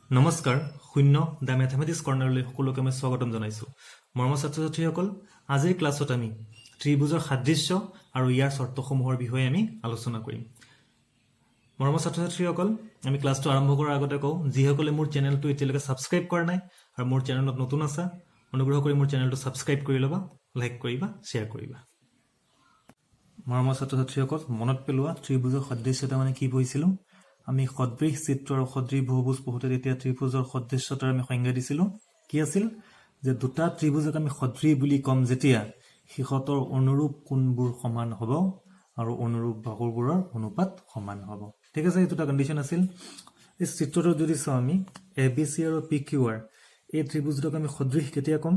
নমস্কাৰ শূন্য the mathematics কৰ্ণাৰলৈ সকলোকে মই স্বাগতম জনাইছোঁ। মৰমৰ ছাত্ৰ ছাত্ৰীসকল, আজিৰ ক্লাছত আমি ত্ৰিভুজৰ সাদৃশ্য আৰু ইয়াৰ চৰ্তসমূহৰ বিষয়ে আমি আলোচনা কৰিম। মৰমৰ ছাত্ৰ ছাত্ৰীসকল, আমি ক্লাছটো আৰম্ভ কৰাৰ আগতে কওঁ, যিসকলে মোৰ চেনেলটো এতিয়ালৈকে ছাবস্ক্ৰাইব কৰা নাই আৰু মোৰ চেনেলত নতুন আছা, অনুগ্ৰহ কৰি মোৰ চেনেলটো ছাবস্ক্ৰাইব কৰি ল'বা, লাইক কৰিবা, শ্বেয়াৰ কৰিবা। মৰমৰ ছাত্ৰ ছাত্ৰীসকল, মনত পেলোৱা ত্ৰিভুজৰ সাদৃশ্যতা মানে কি পঢ়িছিলোঁ? আমি সদৃশ চিত্ৰ আৰু সদৃশ বহুভুজ পঢ়োঁতে তেতিয়া ত্ৰিভুজৰ সদৃশ্যতাৰ আমি সংজ্ঞা দিছিলোঁ। কি আছিল? যে দুটা ত্ৰিভুজক আমি সদৃশ বুলি ক'ম যেতিয়া সিহঁতৰ অনুৰূপ কোণবোৰ সমান হ'ব আৰু অনুৰূপ বাহুবোৰৰ অনুপাত সমান হ'ব। ঠিক আছে, এইটো এটা কণ্ডিশ্যন আছিল। এই চিত্ৰটো যদি চাওঁ আমি ABC আৰু PQR এই ত্ৰিভুজ দুটাক আমি সদৃশ কেতিয়া ক'ম?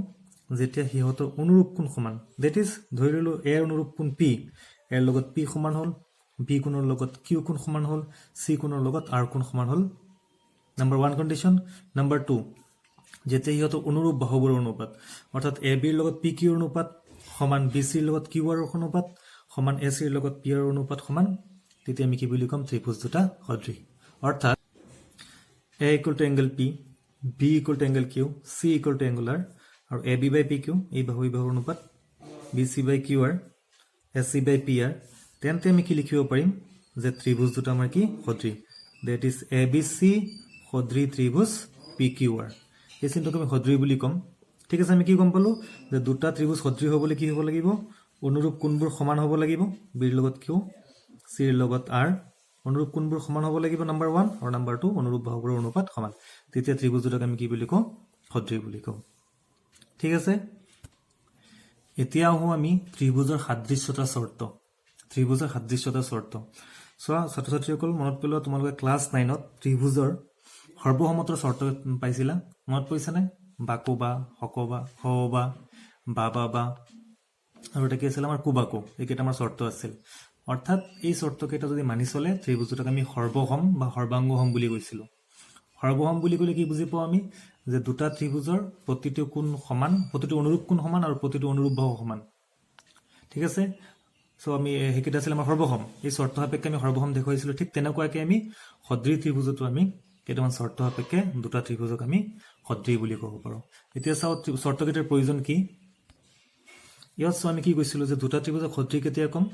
যেতিয়া সিহঁতৰ অনুৰূপ কোণ সমান। ডেট ইজ, ধৰি ললোঁ এৰ অনুৰূপ কোণ P, এৰ লগত P সমান হ'ল, বি কোণৰ লগত কিউ কোণ সমান হ'ল, চি কোণৰ লগত আৰ কোণ সমান হ'ল। Number 1 condition. নাম্বাৰ 2, যেতিয়া সিহঁতৰ অনুৰূপ বাহুবোৰৰ অনুপাত, অৰ্থাৎ এ বিৰ লগত পি কিউৰ অনুপাত সমান বি চিৰ লগত কিউ আৰৰ অনুপাত সমান এ চিৰ লগত পি আৰৰ অনুপাত সমান, তেতিয়া আমি কি বুলি ক'ম? ত্ৰিভুজ দুটা সদৃশ। অৰ্থাৎ A equal to angle P, B equal to angle Q, C equal to angle R, আৰু A B by P Q এই বাহুৰ অনুপাত, B C by Q R, A C by P R, তেন্তে আমি কি লিখিব পাৰিম? যে ত্ৰিভুজ দুটা আমাৰ কি সদৃশ। That is A B C সদৃশ ত্ৰিভুজ পি কিউ আৰ। এই চিনটোক আমি সদৃশ বুলি ক'ম। ঠিক আছে, আমি কি গম পালোঁ? যে দুটা ত্ৰিভুজ সদৃশ হ'বলৈ কি হ'ব লাগিব? অনুৰূপ কোণবোৰ সমান হ'ব লাগিব। বিৰ লগত কিউ, চিৰ লগত আৰ, অনুৰূপ কোণবোৰ সমান হ'ব লাগিব, নাম্বাৰ 1, আৰু নাম্বাৰ 2, অনুৰূপ বাহুবোৰৰ অনুপাত সমান। তেতিয়া ত্ৰিভুজ দুটাক আমি কি বুলি কওঁ? সদৃশ বুলি কওঁ। ঠিক আছে, এতিয়া আহোঁ আমি ত্ৰিভুজৰ সাদৃশ্যতা চৰ্ত। ত্ৰিভুজৰ সাদৃশ্যতা চৰ্ত চোৱা ছাত্ৰ ছাত্ৰীসকল, মনত পেলোৱা তোমালোকে ক্লাছ 9ত ত্ৰিভুজৰ সৰ্বসমতাৰ চৰ্ত পাইছিলা। মনত পৰিছেনে? বাকোবা, হকবা, হবা, বা আৰু এটা কি আছিল আমাৰ কুবাকো, এইকেইটা আমাৰ চৰ্ত আছিল। অৰ্থাৎ এই চৰ্তকেইটা যদি মানি চলে ত্ৰিভুজ দুটাক আমি সৰ্বসম বা সৰ্বাংগসম বুলি কৈছিলোঁ। সৰ্বসম বুলি ক'লে কি বুজি পাওঁ আমি? যে দুটা ত্ৰিভুজৰ প্ৰতিটো কোণ সমান, প্ৰতিটো অনুৰূপ কোণ সমান আৰু প্ৰতিটো অনুৰূপ বাহু সমান। ঠিক আছে, চ' আমি সেইকেইটা আছিল আমাৰ সৰ্বসম। এই চৰ্ত সাপেক্ষে আমি সৰ্বসম দেখুৱাইছিলোঁ। ঠিক তেনেকুৱাকৈ আমি সদৃশ ত্ৰিভুজতো আমি কেইটামান চৰ্ত সাপেক্ষে দুটা ত্ৰিভুজক আমি সদৃশ বুলি ক'ব পাৰোঁ। এতিয়া চাওঁ চৰ্তকেইটাৰ প্ৰয়োজন কি। ইয়াত চাওঁ আমি কি কৈছিলোঁ? যে দুটা ত্ৰিভুজক সদৃশ কেতিয়া ক'ম?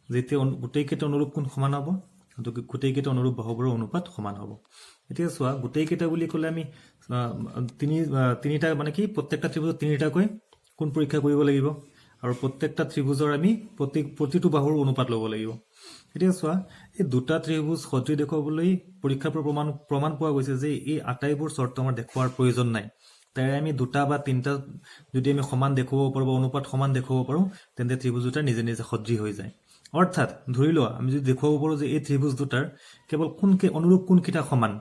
যেতিয়া গোটেইকেইটা অনুৰূপ কোণ সমান হ'ব, গোটেইকেইটা অনুৰূপ বাহুবোৰৰ অনুপাত সমান হ'ব। এতিয়া চোৱা, গোটেইকেইটা বুলি ক'লে আমি তিনিটা মানে কি, প্ৰত্যেকটা ত্ৰিভুজত তিনিটাকৈ কোণ পৰীক্ষা কৰিব লাগিব আৰু প্ৰত্যেকটা ত্ৰিভুজৰ আমি প্ৰতিটো বাহুৰ অনুপাত ল'ব লাগিব। এতিয়া চোৱা, এই দুটা ত্ৰিভুজ সদৃশ দেখুৱাবলৈ পৰীক্ষাৰ পৰা প্ৰমাণ পোৱা গৈছে যে এই আটাইবোৰ চৰ্ত আমাৰ দেখুওৱাৰ প্ৰয়োজন নাই। তাৰে আমি দুটা বা তিনিটা যদি আমি সমান দেখুৱাব পাৰোঁ বা অনুপাত সমান দেখুৱাব পাৰোঁ, তেন্তে ত্ৰিভুজ দুটা নিজে নিজে সদৃশ হৈ যায়। অৰ্থাৎ ধৰি লোৱা, আমি যদি দেখুৱাব পাৰোঁ যে এই ত্ৰিভুজ দুটাৰ কেৱল অনুৰূপ কোণকেইটা সমান,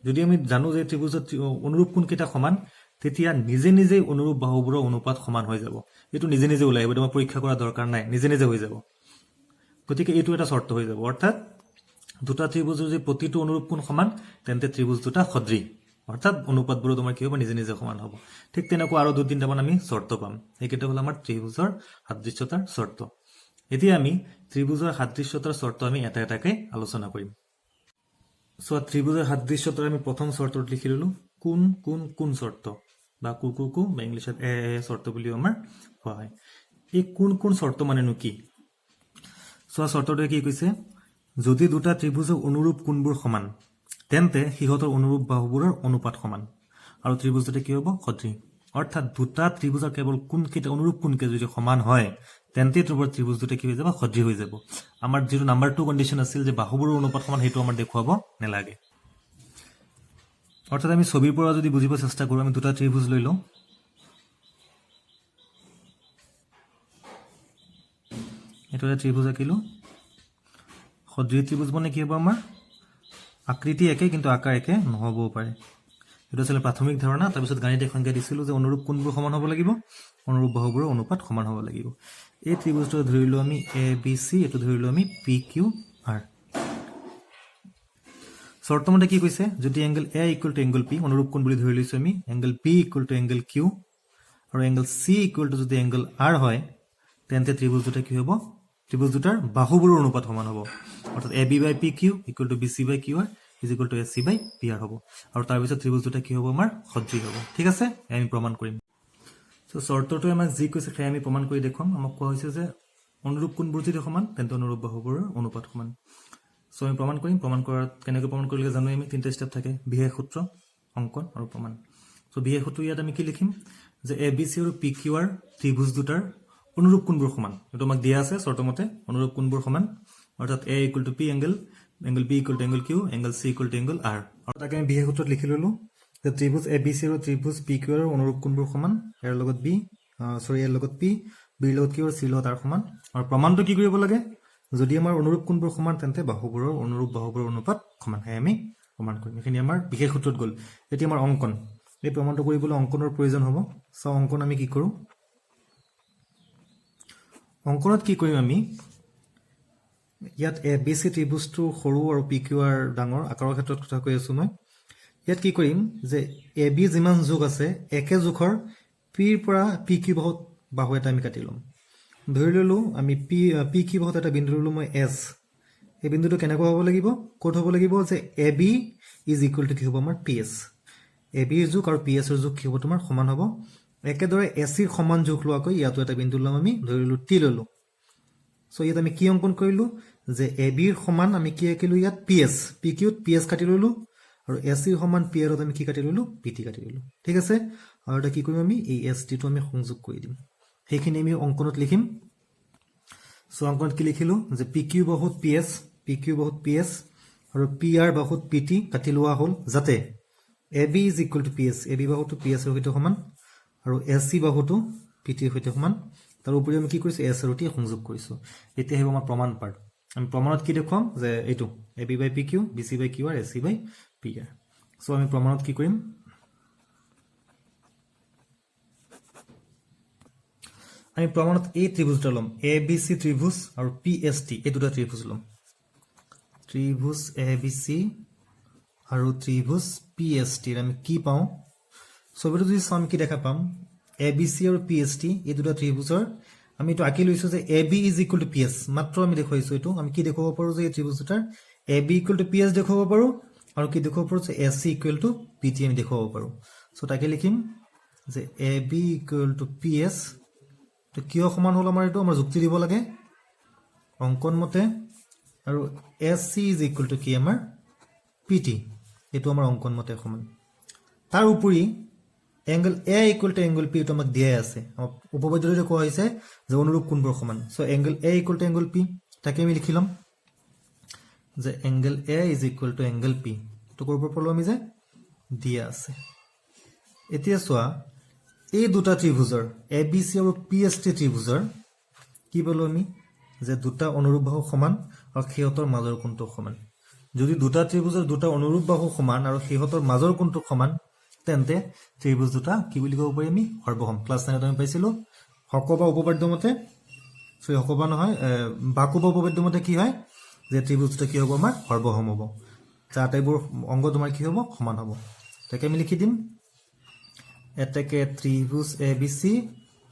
যদি আমি জানো যে ত্ৰিভুজত অনুৰূপ কোণকেইটা সমান, তেতিয়া নিজে নিজেই অনুৰূপ বাহুবোৰৰ অনুপাত সমান হৈ যাব। এইটো নিজে নিজে ওলাই আহিব, তোমাৰ পৰীক্ষা কৰা দৰকাৰ নাই, নিজে নিজে হৈ যাব। গতিকে এইটো এটা চৰ্ত হৈ যাব। অৰ্থাৎ দুটা ত্ৰিভুজৰ যদি প্ৰতিটো অনুৰূপ কোণ সমান, তেন্তে ত্ৰিভুজ দুটা সদৃশ, অৰ্থাৎ অনুপাতবোৰো তোমাৰ কি হ'ব? নিজে নিজে সমান হ'ব। ঠিক তেনেকুৱা আৰু 2-3টামান আমি চৰ্ত পাম। এইকেইটা হ'ল আমাৰ ত্ৰিভুজৰ সাদৃশ্যতাৰ চৰ্ত। এতিয়া আমি ত্ৰিভুজৰ সাদৃশ্যতাৰ চৰ্ত আমি এটা এটাকৈ আলোচনা কৰিম। চোৱা, ত্ৰিভুজৰ সাদৃশ্যতাৰ আমি প্ৰথম চৰ্তত লিখি ল'লোঁ কোন চৰ্ত, বা কু বা ইংলিছত এ চৰ্ত বুলিও আমাৰ কোৱা হয়। এই কোন চৰ্ত মানেনো কি? চোৱা, চৰ্তটোৱে কি কৈছে? যদি দুটা ত্ৰিভুজৰ অনুৰূপ কোণবোৰ সমান, তেন্তে সিহঁতৰ অনুৰূপ বাহুবোৰৰ অনুপাত সমান আৰু ত্ৰিভুজ দুটা কি হ'ব? সদৃশ। অৰ্থাৎ দুটা ত্ৰিভুজৰ কেৱল কোণকেইটা, অনুৰূপ কোণকেইটা যদি সমান হয়, তেন্তে ত্ৰিভুজ দুটা কি হৈ যাব? সদৃশ হৈ যাব। আমাৰ যিটো নাম্বাৰ 2 কণ্ডিশ্যন আছিল যে বাহুবোৰৰ অনুপাত সমান, সেইটো আমাৰ দেখুৱাব নালাগে। অৰ্থাৎ আমি ছবিৰ পৰা যদি বুজিব চেষ্টা কৰোঁ, আমি দুটা ত্ৰিভুজ লৈ লওঁ। এইটো এটা ত্ৰিভুজ আঁকিলোঁ। সদৃশ ত্ৰিভুজ মানে কি হ'ব? আমাৰ আকৃতি একে কিন্তু আকাৰ একে নহ'বও পাৰে। এইটো আছিলে প্ৰাথমিক ধাৰণা। তাৰপিছত গাণিতিক সংজ্ঞা দিছিলোঁ যে অনুৰূপ কোণবোৰ সমান হ'ব লাগিব, অনুৰূপ বাহুবোৰৰ অনুপাত সমান হ'ব লাগিব। এই ত্ৰিভুজটো ধৰিলোঁ আমি ABC, এইটো ধৰিলোঁ আমি PQR। চৰ্তমতে কি কৈছে? যদি angle A equal to angle P, অনুৰূপ কোণ বুলি ধৰি লৈছোঁ আমি, angle P equal to angle Q আৰু এংগল চি ইকুৱেল টু যদি এংগল আৰ হয়, তেন্তে ত্ৰিভুজ দুটা কি হ'ব? ত্ৰিভুজ দুটাৰ বাহুবোৰৰ অনুপাত সমান হ'ব। অৰ্থাৎ A B by P Q equal to B C by Q R, is equal to S C by P R হ'ব আৰু তাৰপিছত ত্ৰিভুজ দুটা কি হ'ব আমাৰ সদৃশ হ'ব ঠিক আছে আমি প্ৰমাণ কৰিম চ' চৰ্তটোৱে আমাক যি কৈছে সেয়া আমি প্ৰমাণ কৰি দেখুৱাম আমাক কোৱা হৈছে যে অনুৰূপ কোণবোৰ যদি সমান তেন্তে অনুৰূপ বাহুবোৰৰ অনুপাত সমান চ' আমি প্ৰমাণ কৰিম প্ৰমাণ কৰাত কেনেকৈ প্ৰমাণ কৰিলে জানো আমি তিনিটা ষ্টেপ থাকে বিশেষ সূত্ৰ অংকন আৰু প্ৰমাণ চ' বিশেষ সূত্ৰ ইয়াত আমি কি লিখিম যে এ বি চি আৰু পি কিউ আৰ ত্ৰিভুজ দুটাৰ অনুৰূপ কোণবোৰ সমান এইটো আমাক দিয়া আছে চৰ্তমতে অনুৰূপ কোণবোৰ সমান অৰ্থাৎ A equal to P angle B equal to angle Q angle C equal to angle R আৰু তাকে আমি বিশেষ সূত্ৰত লিখি ল'লো যে ত্ৰিভুজ এ বি চি আৰু ত্ৰিভুজ পি কিউ আৰৰ অনুৰূপ কোণবোৰ সমান ইয়াৰ লগত বি ইয়াৰ লগত পি বিৰ লগত কিউ আৰু চিৰ লগত আৰ সমান আৰু প্ৰমাণটো কি কৰিব লাগে যদি আমাৰ অনুৰূপ কোণবোৰ সমান তেন্তে বাহুবোৰৰ অনুৰূপ বাহুবোৰৰ অনুপাত সমান হয় আমি প্ৰমাণ কৰিম এইখিনি আমাৰ বিশেষ সূত্ৰত গ'ল এতিয়া আমাৰ অংকন এই প্ৰমাণটো কৰিবলৈ অংকনৰ প্ৰয়োজন হ'ব চাওঁ অংকন আমি কি কৰোঁ অংকনত কি কৰিম আমি ইয়াত এ বি চি ত্ৰিভুজটো সৰু আৰু পি কিউ আৰ ডাঙৰ আকাৰৰ ক্ষেত্ৰত কথা কৈ আছোঁ মই ইয়াত কি কৰিম যে এ বি যিমান জোখ আছে একে জোখৰ পিৰ পৰা পি কিউ বাহু এটা আমি কাটি ল'ম ধৰি ল'লোঁ আমি পি কিউ বাহুত এটা বিন্দু ল'লোঁ মই এছ এই বিন্দুটো কেনেকুৱা হ'ব লাগিব ক'ত হ'ব লাগিব যে A B is equal to কি হ'ব আমাৰ পি এছ এ বিৰ জোখ আৰু পি এছৰ জোখ কি হ'ব তোমাৰ সমান হ'ব একেদৰে এ চিৰ সমান জোখ লোৱাকৈ ইয়াতো এটা বিন্দু ল'ম আমি ধৰি ল'লোঁ টি ল'লোঁ চ' ইয়াত আমি কি অংকন কৰিলোঁ যে এ বিৰ সমান আমি কি আঁকিলোঁ ইয়াত পি এছ পি কিউত পি এছ কাটি ল'লোঁ আৰু এ চিৰ সমান পি আৰত আমি কি কাটি ল'লোঁ পি টি কাটি ল'লোঁ ঠিক আছে আৰু এটা কি কৰিম আমি এই এছ টিটো আমি সংযোগ কৰি দিম সেইখিনি আমি অংকনত লিখিম চ' অংকনত কি লিখিলোঁ যে পি কিউ বাহুত পি এছ আৰু পি আৰ বাহুত পি টি কাটি লোৱা হ'ল যাতে A B is equal to P S A B বাহুটো পি এছৰ সৈতে সমান আৰু এছ চি বাহুটো পি টিৰ সৈতে সমান তাৰ উপৰি আমি কি কৰিছোঁ এছ আৰু টি সংযোগ কৰিছোঁ এতিয়া আহিব আমাৰ প্ৰমাণ পাৰ্ট আমি প্ৰমাণত কি দেখুৱাম যে এইটো A B by P Q B C by Q R A C by P R so' আমি প্ৰমাণত কি কৰিম আমি প্ৰমাণত এই ত্ৰিভুজ দুটা ল'ম এ বি চি ত্ৰিভুজ আৰু পি এছ টি এই দুটা ত্ৰিভুজ ল'ম ত্ৰিভুজ এ বি চি আৰু ত্ৰিভুজ পি এছ টিৰ আমি কি পাওঁ ছবিটো যদি চাওঁ আমি কি দেখা পাম এ বি চি আৰু পি এছ টি এই দুটা ত্ৰিভুজৰ আমি এইটো আঁকি লৈছোঁ যে A B is equal to P S মাত্ৰ আমি দেখুৱাইছোঁ এইটো আমি কি দেখুৱাব পাৰোঁ যে এই ত্ৰিভুজ দুটাৰ A B equal to P S দেখুৱাব পাৰোঁ আৰু কি দেখুৱাব পাৰোঁ যে S C equal to P T আমি দেখুৱাব পাৰোঁ চ' তাকে লিখিম যে A B equal to P S কিয় সমান হ'ল আমাৰ এইটো আমাৰ যুক্তি দিব লাগে অংকন মতে আৰু S C is equal to কি আমাৰ পি টি এইটো আমাৰ অংকন মতে সমান তাৰ উপৰি angle A equal to angle P এইটো আমাক দিয়াই আছে উপপাদ্যটো কোৱা হৈছে যে অনুৰূপ কোণবোৰ সমান so' angle A equal to angle P তাকে আমি লিখি ল'ম যে angle A is equal to angle P এইটো ক'ৰ পৰা পালোঁ আমি যে দিয়া আছে এতিয়া চোৱা এই দুটা ত্ৰিভুজৰ এ বি চি আৰু পি এছ টি ত্ৰিভুজৰ কি পালোঁ আমি যে দুটা অনুৰূপ বাহু সমান আৰু সিহঁতৰ মাজৰ কোণটো সমান যদি দুটা ত্ৰিভুজৰ দুটা অনুৰূপ বাহু সমান আৰু সিহঁতৰ মাজৰ কোণটো সমান তেন্তে ত্ৰিভুজ দুটা কি বুলি ক'ব পাৰি আমি সৰ্বসম ক্লাছ 9ত আমি পাইছিলোঁ হকবা উপপাদ্য মতে হকবা নহয় বাকুবা উপপাদ্য মতে কি হয় যে ত্ৰিভুজ দুটা কি হ'ব আমাৰ সৰ্বসম হ'ব যা আটাইবোৰ অংগ তোমাৰ কি হ'ব সমান হ'ব তাকে আমি লিখি দিম এতেকে ত্ৰিভুজ এ বি চি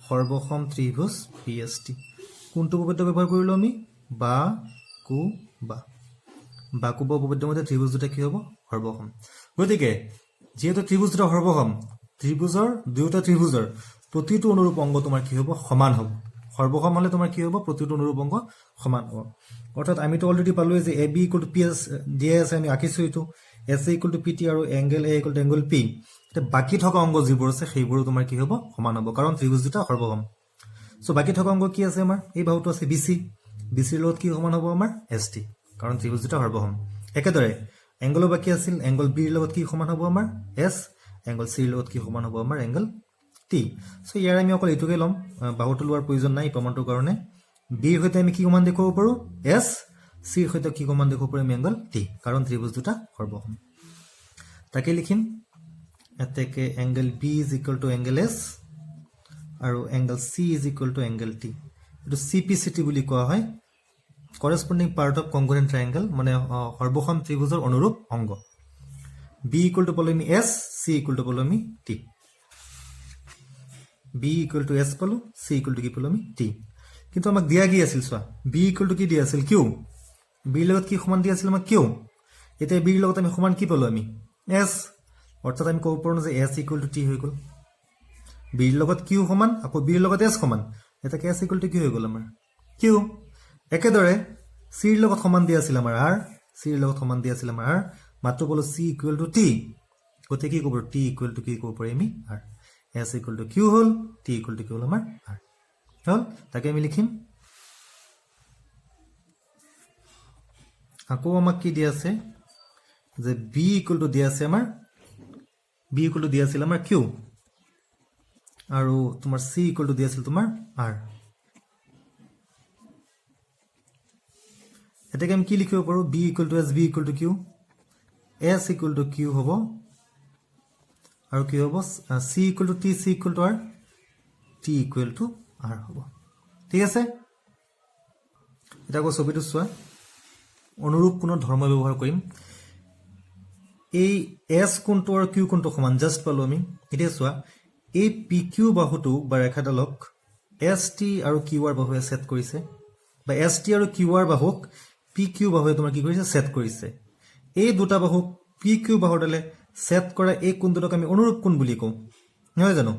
সৰ্বসম ত্ৰিভুজ পি এছ টি কোনটো উপপাদ্য ব্যৱহাৰ কৰিলোঁ আমি বাকুবা উপপাদ্য মতে ত্ৰিভুজ দুটা কি হ'ব সৰ্বসম গতিকে যিহেতু ত্ৰিভুজ দুটা সৰ্বসম ত্ৰিভুজৰ দুয়োটা ত্ৰিভুজৰ প্ৰতিটো অনুৰূপ অংগ তোমাৰ কি হ'ব সমান হ'ব সৰ্বসম হ'লে তোমাৰ কি হ'ব প্ৰতিটো অনুৰূপ অংগ সমান হ'ব অৰ্থাৎ আমিতো অলৰেডি পালোঁৱে যে A B equal to P S দিয়া আছে আমি আঁকিছোঁ এইটো S A equal to P T আৰু angle A equal to angle P এতিয়া বাকী থকা অংগ যিবোৰ আছে সেইবোৰো তোমাৰ কি হ'ব সমান হ'ব কাৰণ ত্ৰিভুজ দুটা সৰ্বসম চ' বাকী থকা অংগ কি আছে আমাৰ এই বাহুটো আছে বি চিৰ লগত কি সমান হ'ব আমাৰ এছ টি কাৰণ ত্ৰিভুজ দুটা সৰ্বসম একেদৰে এংগলো বাকী আছিল এংগল বিৰ লগত কি সমান হ'ব আমাৰ এছ এংগল চিৰ লগত কি সমান হ'ব আমাৰ এংগল টি চ' ইয়াৰ আমি অকল এইটোকে ল'ম বাহুটো লোৱাৰ প্ৰয়োজন নাই প্ৰমাণটোৰ কাৰণে বিৰ সৈতে আমি কি সমান দেখুৱাব পাৰোঁ এছ চিৰ সৈতে কি সমান দেখুৱাব পাৰিম এংগল টি কাৰণ ত্ৰিভুজ দুটা সৰ্বসম তাকে লিখিম এতেকে angle B is equal to angle S আৰু angle C is equal to angle T এইটো চি পি চি টি বুলি কোৱা হয় corresponding part of congruent triangle মানে সৰ্বসম ত্ৰিভুজৰ অনুৰূপ অংগ বি ইকুৱেল টু পালোঁ আমি এছ চি ইকুৱেল টু পালোঁ আমি T B equal to S পালোঁ চি ইকুৱেল টু কি পালোঁ আমি টি কিন্তু আমাক দিয়া কি আছিল চোৱা বি ইকুৱেল টু কি দিয়া আছিল কিউ বিৰ লগত কি সমান দিয়া আছিল আমাক কিউ এতিয়া বিৰ লগত আমি সমান কি পালো আমি s অৰ্থাৎ আমি ক'ব পাৰো যে s = t হৈ গ'ল বিৰ লগত q সমান আকৌ বিৰ লগত s সমান এটা s = কি হৈ গ'ল আমাৰ q একেদৰে c ৰ লগত সমান দিয়া আছিল আমাৰ r c ৰ লগত সমান দিয়া আছিল আমাৰ r মাত্ৰ বলো c = t গতে কি ক'ব t = কি ক'ব পাৰি আমি r s = q হ'ল t = কি হ'ল আমাৰ r হ'ল তাকে আমি লিখিম আকৌ আমাক কি দিয়া আছে যে b = দিয়া আছে আমাৰ b = দিয়া আছিল আমাৰ q আৰু তোমাৰ c = দিয়া আছিল তোমাৰ r এটাকে আমি কি লিখিব পাৰো b = s b = q s = q হ'ব আৰু কি হ'ব c = t c = r t = r হ'ব ঠিক আছে এটা আকৌ ছবিটো চোৱা অনুৰূপ কোণৰ ধৰ্ম ব্যৱহাৰ কৰিম এই s কোণটো আৰু q কোণটো সমান জাস্ট পালো আমি এতিয়া চোৱা এই pq বাহুটো বা ৰেখাডালক st আৰু qr বাহুৱে ছেদ কৰিছে বা st আৰু qr বাহুক pq বাহুৱে তোমাৰ কি কৰিছে ছেদ কৰিছে এই দুটা বাহুক pq বাহুডালে ছেদ কৰা এই কোণটোক আমি অনুৰূপ কোণ বুলি কওঁ নহয় জানো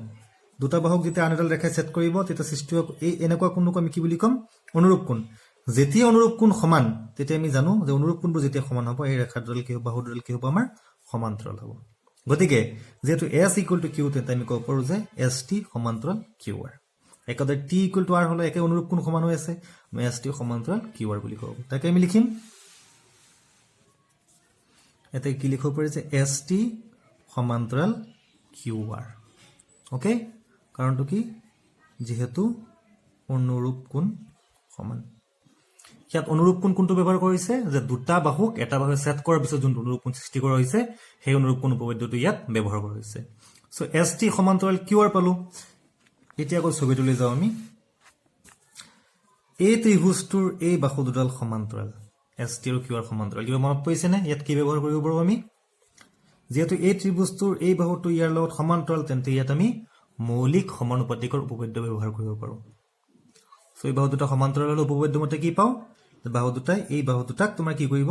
দুটা বাহুক যেতিয়া আন এডাল ৰেখাই ছেদ কৰিব তেতিয়া সৃষ্টি হোৱা এই এনেকুৱা কোণক আমি কি বুলি ক'ম অনুৰূপ কোণ যেতিয়া অনুৰূপ কোণ সমান তেতিয়া আমি জানো যে অনুৰূপ কোণবোৰ যেতিয়া সমান হ'ব এই ৰেখাডাল কি হ'ব বাহুডাল কি হ'ব আমাৰ সমান্তৰাল হ'ব গতিকে যেহেতু s = q তেন্তে আমি ক'ব পাৰো যে st সমান্তৰাল qr একেদৰে t = r হলে একে অনুৰূপ কোণ সমান হৈ আছে আমি st সমান্তৰাল qr বুলি ক'ব তাকে আমি লিখিম এতে কি লিখিব পাৰি যে st সমান্তৰাল qr ওকে কাৰণটো কি যেহেতু অনুৰূপ কোণ সমান ইয়াত অনুৰূপ কোণ কোনটো ব্যৱহাৰ কৰিছে যে দুটা বাহুক এটা বাহুৱে ছেদ কৰাৰ পিছত যোনটো অনুৰূপ কোণ সৃষ্টি কৰা হৈছে সেই অনুৰূপ কোণ উপপাদ্যটো ইয়াত ব্যৱহাৰ কৰা হৈছে সো st সমান্তৰাল qr পালো এতিয়া আকৌ ছবিটোলৈ যাওঁ আমি এই ত্ৰিভুজটোৰ এই বাহু দুডাল সমান্তৰাল st আৰু qr সমান্তৰাল কিবা মনত পৰিছে নে ইয়াত কি ব্যৱহাৰ কৰিব পাৰো আমি যেহেতু এই ত্ৰিভুজটোৰ এই বাহুটো ইয়াৰ লগত সমান্তৰাল তেন্তে ইয়াত আমি মৌলিক সমানুপাতিকৰ উপপাদ্য ব্যৱহাৰ কৰিব পাৰো সো এই বাহু দুটা সমান্তৰাল হলে উপপাদ্য মতে কি পাও বাহু দুটাই এই বাহু দুটাক তোমাৰ কি কৰিব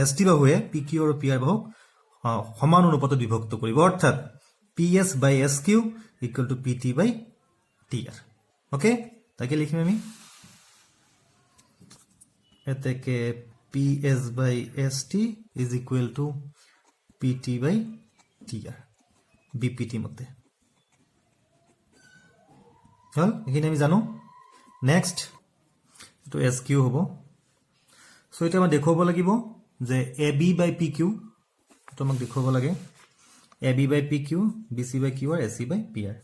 st বাহুৱে pq আৰু pr বাহুক সমান অনুপাতত বিভক্ত কৰিব অৰ্থাৎ ps/sq = pt/tr ওকে তাকে লিখিম আমি এতেকে ps/st = pt/tr bpt মতে হল এখানে আমি জানো নেক্সট তো sq হ'ব সো এটা আমি দেখুৱাব লাগিব যে ab/pq তো আমাক দেখুৱাব লাগে ab/pq bc/qr ac/pr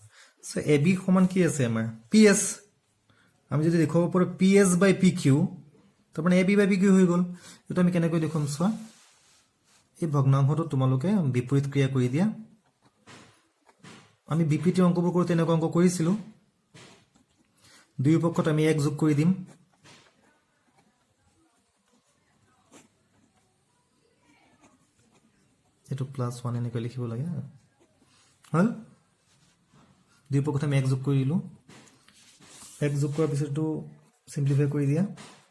so ab সমান কি আছে আমাৰ ps আমি যদি দেখুৱাব পাৰো ps/pq তো মানে ab/pq হৈ গল এটা আমি কেনেকৈ দেখুৱাম চোৱা এই ভগ্নাংশটো তোমালোকে বিপৰীত ক্ৰিয়া কৰি দিয়া আমি বিপৰীত অংকবোৰ কৰোতে এনেকুৱা অংক কৰিছিলো দুই পক্ষত আমি 1 যোগ কৰি দিম এটো +1 এনেকৈ লিখিব লাগে হল দুই পক্ষত আমি 1 যোগ কৰি দিলো 1 যোগ কৰাৰ পিছতটো সিম্পলিফাই কৰি দিয়া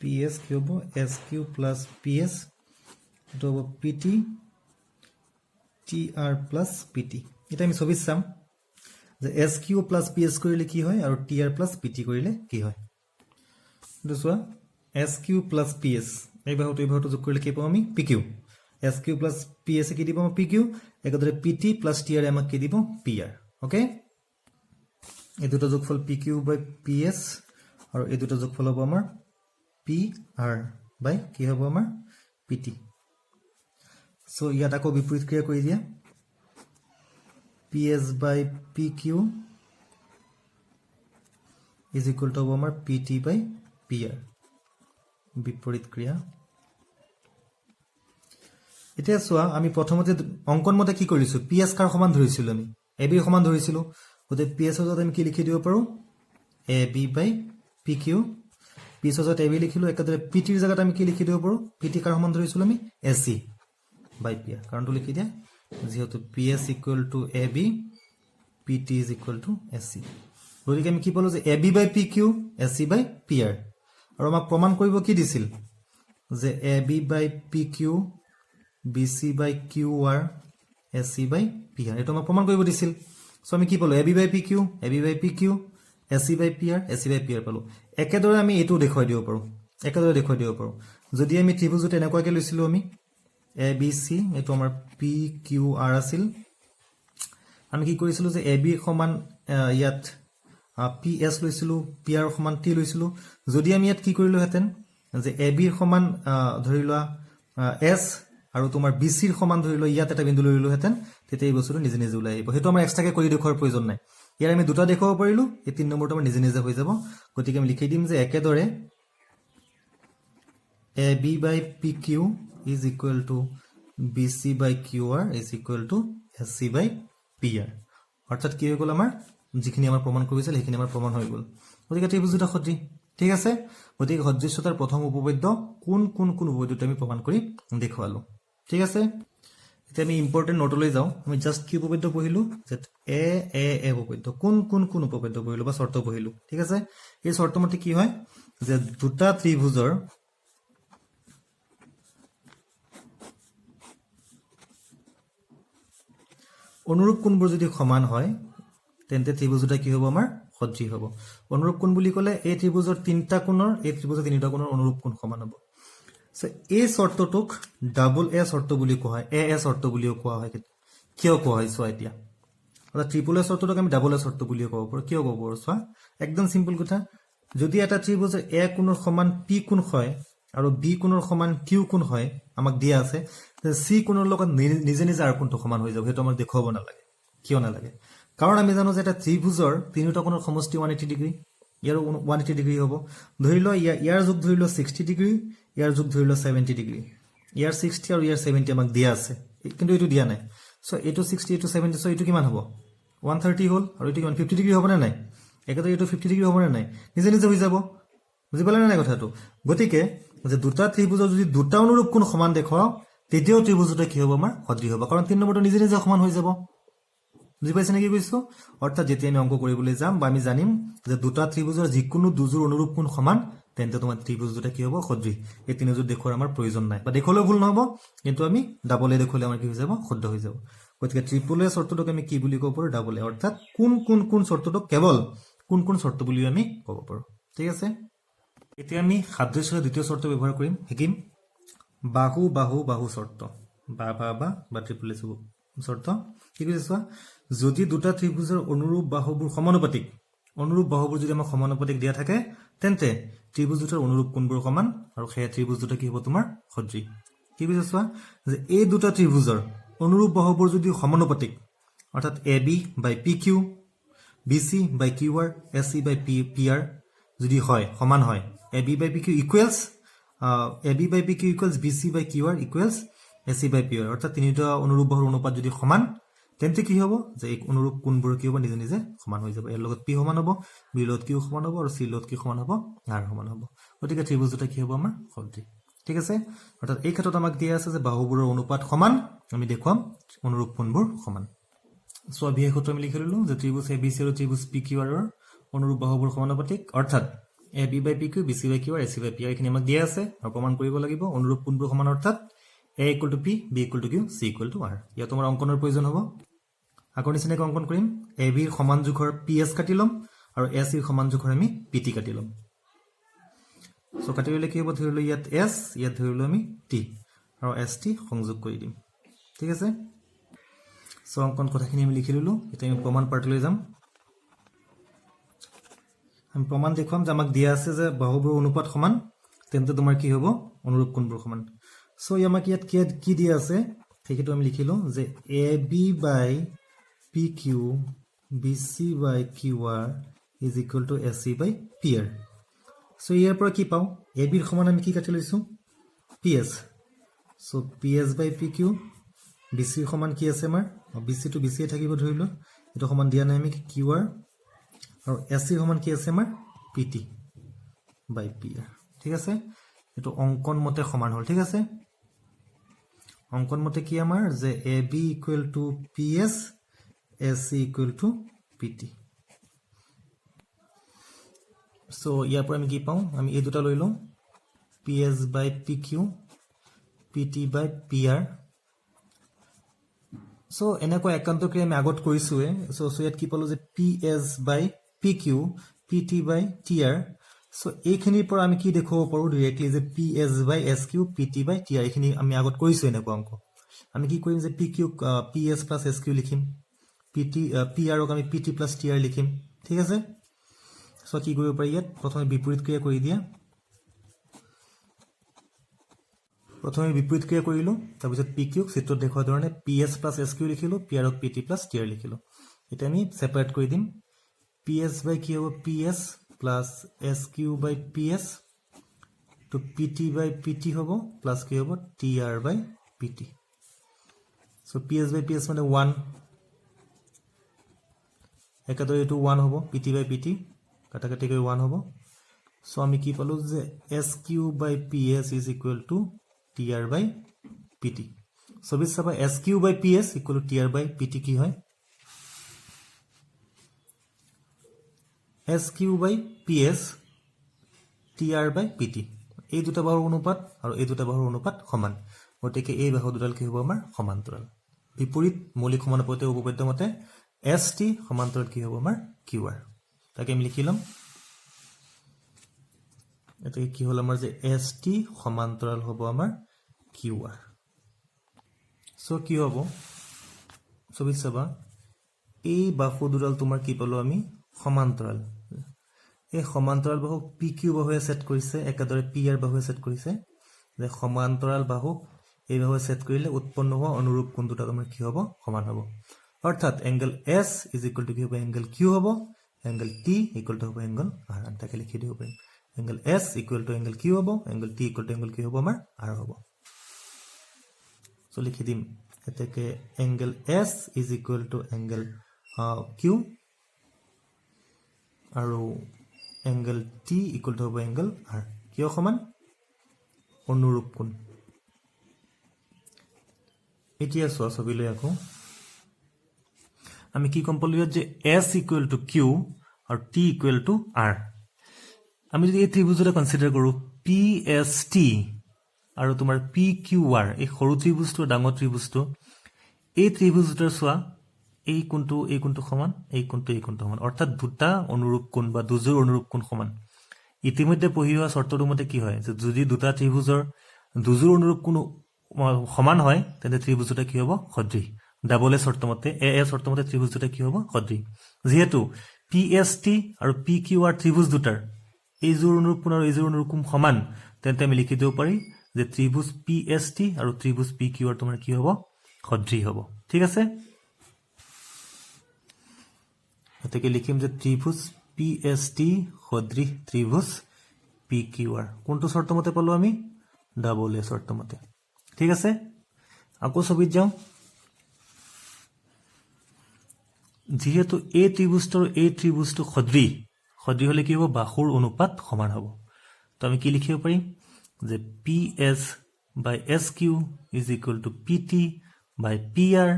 ps কি হ'ব sq + ps এটো হ'ব pt tr + pt এটা আমি ছবি চাম যে sq + ps কৰিলে কি হয় আৰু tr + pt কৰিলে কি হয় এটো চোৱা sq + ps এই বাহুটো যোগ কৰিলে কি পাম আমি pq sq + ps কি দিব pq একদৰে pt + tr আমাক কি দিব pr ওকে এই দুটো যোগফল pq/ps আৰু এই দুটো যোগফল হ'ব আমাৰ pr/ কি হ'ব আমাৰ pt সো ইয়াত আকৌ বিপৰীত ক্ৰিয়া কৰি দিয়া ps/pq = হ'ব আমাৰ pt/pr বিপৰীত ক্ৰিয়া এতিয়া চোৱা আমি প্ৰথমতে অঙ্কন মতে কি কৰিছো ps কাৰ সমান ধৰিছিলো আমি ab সমান ধৰিছিলো গতে ps ৰ জত আমি কি লিখি দিব পাৰো ab/pq ps ৰ জত ab লিখিলো একদৰে pt ৰ জায়গাত আমি কি লিখি দিব পাৰো pt কাৰ সমান ধৰিছিলো আমি ac/pr কাৰণটো লিখি দিয়া যেহেতু ps = ab pt = ac গতিকে আমি কি পালো যে ab/pq ac/pr আৰু আমাক প্ৰমাণ কৰিব কি দিছিল যে ab/pq BC by QR AC by PR এটো মই প্ৰমাণ কৰিব দিছিল সো আমি কি পালো AB by PQ AC by PR AC by PR পালো একেদৰে আমি এটো দেখুৱাই দিব পাৰো যদি আমি ত্ৰিভুজটো এনেকুৱাকৈ লৈছিলো আমি ABC এটো আমাৰ PQR আছিল আমি কি কৰিছিলো যে AB সমান ইয়াত PS লৈছিলো PR সমান T লৈছিলো যদি আমি ইয়াত কি কৰিলো হেতেন যে AB সমান ধৰি লোৱা S আৰু তোমাৰ BC ৰ সমান ধৰি লোৱা ইয়াত এটা বিন্দু লৈলো হেতেন তেতিয়া এই বস্তুটো নিজে নিজে ওলাই আহিব হেতু আমাৰ এক্সট্ৰাকে কৰি দেখুৱাৰ প্ৰয়োজন নাই ইয়াৰ আমি দুটা দেখাব পাৰিলো এই তিন নম্বৰটো আমাৰ নিজে নিজে হৈ যাব গতিকে আমি লিখি দিম যে একেদৰে AB by PQ is equal to BC by QR is equal to SC by PR অৰ্থাৎ কি হৈ গল আমাৰ যিখিনি আমাৰ প্ৰমাণ কৰিছিল সেইখিনি আমাৰ প্ৰমাণ হৈ গল গতিকে ত্ৰিভুজ দুটা সদৃশ ঠিক আছে গতিকে সদৃশতাৰ প্ৰথম উপপাদ্য কোন উপপাদ্যটো আমি প্ৰমাণ কৰি দেখুৱালো ঠিক আছে এতিয়া আমি ইম্পৰ্টেন্ট নোটলৈ যাও আমি জাস্ট কি উপপাদ্য পঢ়িলো যে এ উপপাদ্য কোন উপপাদ্য পঢ়িলো বা শৰ্ত পঢ়িলো ঠিক আছে এই শৰ্তমতে কি হয় যে দুটা ত্ৰিভুজৰ অনুৰূপ কোণবোৰ যদি সমান হয় তেন্তে ত্ৰিভুজ দুটা কি হ'ব আমাৰ সদৃশ হ'ব অনুৰূপ কোণ বুলি ক'লে এই ত্ৰিভুজৰ তিনিটা কোণৰ এই ত্ৰিভুজৰ তিনিটা কোণৰ অনুৰূপ কোণ সমান হ'ব সো এই শৰ্তটোক ডাবল এ শৰ্ত বুলি কোৱা হয় এ শৰ্ত বুলিও কোৱা হয় কিয় কোৱা হয় চোৱা এতিয়া অৰ্থাৎ ট্ৰিপল এ শৰ্তটোক আমি ডাবল এ শৰ্ত বুলিও ক'ব পাৰো কিয় ক'ব পাৰো চোৱা একদম সিম্পল কথা যদি এটা ত্ৰিভুজৰ এ কোণৰ সমান পি কোণ হয় আৰু বি কোণৰ সমান কিউ কোণ হয় আমাক দিয়া আছে সি কোণৰ লগত নিজে নিজে আৰ কোণটো সমান হৈ যাব হেতু আমাক দেখুৱাব নালাগে কিয় নালাগে কাৰণ আমি জানো যে এটা ত্ৰিভুজৰ তিনিটা কোণৰ সমষ্টি 180 ডিগ্ৰী ইয়াৰ 180 ডিগ্ৰী হ'ব ধৰি লও ইয়াৰ যোগ ধৰি লও 60 ডিগ্ৰী ইয়াৰ যোগ ধৰি লও 70 ডিগ্ৰী ইয়াৰ 60 আৰু ইয়াৰ 70 আমাক দিয়া আছে কিন্তু এটো দিয়া নাই সো এটো 60 এটো 70 সো এটো কিমান হ'ব 130 হ'ল আৰু এটো কিমান 50 ডিগ্ৰী হ'ব না নাই একেদৰে এটো 50 ডিগ্ৰী হ'ব না নাই নিজে নিজে হৈ যাব বুজি পালে না নাই কথাটো গতিকে যে দুটা ত্ৰিভুজৰ যদি দুটা অনুৰূপ কোণ সমান দেখুৱাও তেতিয়াও ত্ৰিভুজটো কি হ'ব আমাৰ সদৃশ হ'ব কাৰণ তিন নম্বৰটো নিজে নিজে সমান হৈ যাব বুজি পাইছে নেকি কৈছো অৰ্থাৎ যেতিয়া আমি অংক কৰিবলৈ যাম বা আমি জানিম যে দুটা ত্ৰিভুজৰ যিকোনো দুজোৰ অনুৰূপ কোণ সমান তেন্তে তোমাৰ ত্ৰিভুজ দুটা কি হ'ব সদৃশ এই তিনিজোৰ দেখুৱাৰ আমাৰ প্ৰয়োজন নাই বা দেখুৱালেও ভুল নহব কিন্তু আমি ডাবল এ দেখুৱালে আমাৰ কি হৈ যাব শুদ্ধ হৈ যাব গতিকে ট্ৰিপল এ শৰ্তটোক আমি কি বুলি ক'ব পাৰো ডাবল এ অৰ্থাৎ কোন শৰ্তটোক কেৱল কোন শৰ্ত বুলি আমি ক'ব পাৰো ঠিক আছে এতিয়া আমি সাদৃশ্যৰ দ্বিতীয় শৰ্ত ব্যৱহাৰ কৰিম শিকিম বাহু শৰ্ত বা ট্ৰিপল এ শৰ্ত কি কৈছে চোৱা যদি দুটা ত্ৰিভুজৰ অনুৰূপ বাহুবোৰ সমানুপাতিক যদি আমাক সমানুপাতিক দিয়া থাকে তেন্তে ত্ৰিভুজ দুটাৰ অনুৰূপ কোণবোৰ সমান আৰু সেই ত্ৰিভুজ দুটা কি হ'ব তোমাৰ সদৃশ কি কৈছে চোৱা যে এই দুটা ত্ৰিভুজৰ অনুৰূপ বাহুবোৰ যদি সমানুপাতিক অৰ্থাৎ AB by PQ BC by QR AC by PR যদি হয় সমান হয় AB by PQ equals BC by QR equals AC by PR অৰ্থাৎ তিনিটা অনুৰূপ বাহুৰ অনুপাত যদি সমান তেন্তে কি হ'ব যে এই অনুৰূপ কোণবোৰ কি হ'ব নিজে নিজে সমান হৈ যাব এৰ লগত P সমান হ'ব B লগত Q সমান হ'ব আৰু C লগত কি সমান হ'ব R সমান হ'ব গতিকে ত্ৰিভুজ দুটা কি হ'ব আমাৰ সদৃশ ঠিক আছে অৰ্থাৎ এই ক্ষেত্ৰত আমাক দিয়া আছে যে বাহুবোৰৰ অনুপাত সমান আমি দেখুৱাম অনুৰূপ কোণবোৰ সমান সো বিশেষ সূত্ৰ আমি লিখি ললো যে ত্ৰিভুজ ABC আৰু ত্ৰিভুজ PQR ৰ অনুৰূপ বাহুবোৰ সমানুপাতিক অৰ্থাৎ AB by PQ BC by QR AC by PR এখিনি আমাক দিয়া আছে আৰু প্ৰমাণ কৰিব লাগিব অনুৰূপ কোণবোৰ সমান অৰ্থাৎ A equal to P B equal to Q C equal to R ইয়াত তোমাৰ অংকনৰ প্ৰয়োজন হ'ব আগৰ নিচিনাকৈ অংকন কৰিম AB ৰ সমান জোখৰ PS কাটি লম আৰু AC ৰ সমান জোখৰ আমি PT কাটি লম সো কাটি ললে কি হ'ব ধৰি ললো ইয়াত S ইয়াত ধৰি ললো আমি T আৰু ST সংযোগ কৰি দিম ঠিক আছে সো অংকন কথাখিনি আমি লিখি ললো এতিয়া আমি প্ৰমাণ পাৰ্টলৈ যাম আমি প্ৰমাণ দেখুৱাম যে আমাক দিয়া আছে যে বাহুবোৰ অনুপাত সমান তেন্তে তোমাৰ কি হ'ব অনুৰূপ কোণবোৰ সমান সো আমাক ইয়াত কি দিয়া আছে সেইটো আমি লিখিলো যে AB by PQ BC by QR is equal to AC by PR so ইয়াৰ পৰা কি পাও AB ৰ সমান আমি কি কাটি লৈছো PS so PS by PQ BC ৰ সমান কি আছে আমাৰ BC to BC থাকিব ধৰিলো এটা সমান দিয়া নাই আমি QR আৰু AC ৰ সমান কি আছে আমাৰ PT by PR ঠিক আছে এটো অংকন মতে সমান হল ঠিক আছে অংকন মতে কি আমাৰ যে AB equal to PS AC equal to PT so ইয়াৰ পৰা আমি কি পাও আমি এই দুটা লৈ লওঁ PS by PQ PT by PR so এনেকৈ একান্ত ক্ৰিয়া আমি আগত কৰিছোৱে সো ইয়াত কি পালো যে PS বাই PQ PT বাই TR সো এইখিনিৰ পৰা আমি কি দেখুৱাব পাৰো ডাইৰেক্টলি যে PS বাই SQ PT বাই TR এইখিনি আমি আগত কৰিছো এনেকুৱা অংক আমি কি কৰিম যে PQ PS প্লাস SQ লিখিম PT PR ক আমি PT প্লাস TR লিখিম ঠিক আছে সো কি কৰিব পাৰি ইয়াত প্ৰথমে বিপৰীত ক্ৰিয়া কৰি দিয়া প্ৰথমে বিপৰীত ক্ৰিয়া কৰিলো তাৰ পিছত PQ ক চিত্ৰত দেখুৱা ধৰণে PS প্লাস SQ লিখিলো PR ক PT প্লাস TR লিখিলো এটা আমি সেপাৰেট কৰি দিম PS বাই কি হ'ব PS plus SQ by PS তো PT বাই PT হ'ব প্লাস কি হ'ব TR বাই PT সো PS বাই PS মানে 1 একাদৰে এটো 1 হ'ব PT বাই PT কাটাকাটি কৰি 1 হ'ব সো আমি কি পালো যে SQ by PS is equal to TR by PT. So this is SQ by PS equal to TR by PT কি হয় SQ by PS TR by PT এই দুটা বাহুৰ অনুপাত আৰু এই দুটা বাহুৰ অনুপাত সমান গতিকে এই বাহু দুডাল কি হ'ব আমাৰ সমান্তৰাল বিপৰীত মৌলিক সমানুপাতে উপপাদ্য মতে ST সমান্তৰাল কি হ'ব আমাৰ QR তাকে আমি লিখি লম এটা কি হ'ল আমাৰ যে ST সমান্তৰাল হ'ব আমাৰ QR সো কি হ'ব ছবি চাবা এই বাহু দুডাল তোমাৰ কি পালো আমি সমান্তৰাল এই সমান্তৰাল বাহু PQ বাহুৱে সেট কৰিছে একাদৰে PR বাহুৱে সেট কৰিছে যে সমান্তৰাল বাহু এই বাহুৱে সেট কৰিলে উৎপন্ন হোৱা অনুৰূপ কোণ দুটা তোমাৰ কি হ'ব সমান হ'ব অৰ্থাৎ angle S is equal to কি হ'ব এংগল Q হ'ব এংগল T ইকুৱেল টু হ'ব এংগল R তাকে লিখি দিব পাৰিম angle S equal to angle Q হ'ব angle T equal to angle কি হ'ব আমাৰ R হ'ব সো লিখি দিম এতেকে angle S is equal to angle Q আৰু এংগল T ইকুৱেল টু হ'ব এংগল R কিয় সমান অনুৰূপ কোণ এতিয়া চোৱা ছবিলৈ আকৌ আমি কি কম পালো যে S ইকুৱেল টু Q আৰু T ইকুৱেল টু R আমি যদি এই ত্ৰিভুজটা কনসিডাৰ কৰো PST আৰু তোমাৰ PQR এই সৰু ত্ৰিভুজটো ডাঙৰ ত্ৰিভুজটো এই ত্ৰিভুজটাৰ চোৱা এই কোণটো সমান এই কোণটো সমান অৰ্থাৎ দুটা অনুৰূপ কোণ বা দুজোৰ অনুৰূপ কোণ সমান ইতিমধ্যে পঢ়ি হোৱা চৰ্তটো মতে কি হয় যে যদি দুটা ত্ৰিভুজৰ দুজোৰ অনুৰূপ কোণ সমান হয় তেন্তে ত্ৰিভুজটা কি হ'ব সদৃশ ডাবল এ চৰ্ত মতে এ চৰ্ত মতে ত্ৰিভুজটা কি হ'ব সদৃশ যেহেতু PST আৰু PQR ত্ৰিভুজ দুটাৰ এই জোৰ অনুৰূপ কোণ আৰু এই জোৰ অনুৰূপ কোণ সমান তেন্তে আমি লিখি দিব পাৰি যে ত্ৰিভুজ PST আৰু ত্ৰিভুজ PQR তোমাৰ কি হ'ব সদৃশ হ'ব ঠিক আছে এতেকে লিখিম যে ত্ৰিভুজ PST সদৃশ ত্ৰিভুজ PQR কোনটো শর্ত মতে পালো আমি ডাবল এ শর্ত মতে ঠিক আছে আকৌ ছবিত যাও যেহেতু এই ত্রিভুজটো সদৃশ হলে কি হ'ব বাহুৰ অনুপাত সমান হ'ব তো আমি কি লিখিব পাৰিম যে PS by SQ is equal to PT by PR